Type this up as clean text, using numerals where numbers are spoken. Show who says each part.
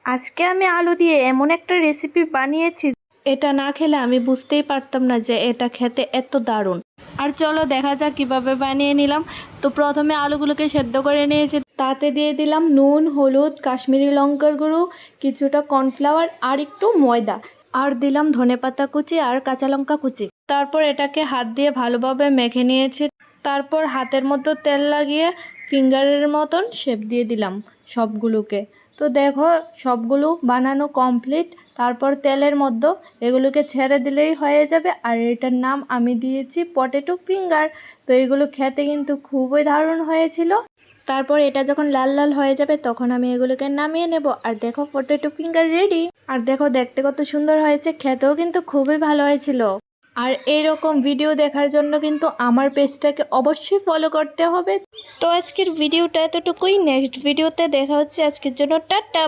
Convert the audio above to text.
Speaker 1: আজকে আমি আলু দিয়ে এমন একটা রেসিপি বানিয়েছি, এটা না খেলে আমি বুঝতেই পারতাম না যে এটা খেতে এত দারুণ। আর চলো দেখা যাক কিভাবে বানিয়ে নিলাম। তো প্রথমে আলুগুলোকে সেদ্ধ করে নিয়েছি, তাতে দিয়ে দিলাম নুন, হলুদ, কাশ্মীরি লঙ্কার গুঁড়ো, কিছুটা কর্নফ্লাওয়ার আর একটু ময়দা, আর দিলাম ধনেপাতা কুচি আর কাঁচা লঙ্কা কুচি। তারপর এটাকে হাত দিয়ে ভালোভাবে মেখে নিয়েছি। তারপর হাতের মধ্যে তেল লাগিয়ে ফিঙ্গারের মতন শেপ দিয়ে দিলাম সবগুলোকে। তো দেখো সবগুলো বানানো কমপ্লিট। তারপর তেলের মধ্যে এগুলোকে ছেড়ে দিলেই হয়ে যাবে। আর এটার নাম আমি দিয়েছি পটেটো ফিঙ্গার। তো এগুলো খেতে কিন্তু খুবই দারুণ হয়েছিল। তারপর এটা যখন লাল লাল হয়ে যাবে তখন আমি এগুলোকে নামিয়ে নেব। আর দেখো পটেটো ফিঙ্গার রেডি। আর দেখো দেখতে কত সুন্দর হয়েছে, খেতেও কিন্তু খুবই ভালো হয়েছিল। আর এইরকম ভিডিও দেখার জন্য কিন্তু আমার পেজটাকে অবশ্যই ফলো করতে হবে। তো আজকের ভিডিওটা এতটুকুই, নেক্সট ভিডিওতে দেখা হচ্ছে। আজকের জন্য টাটা।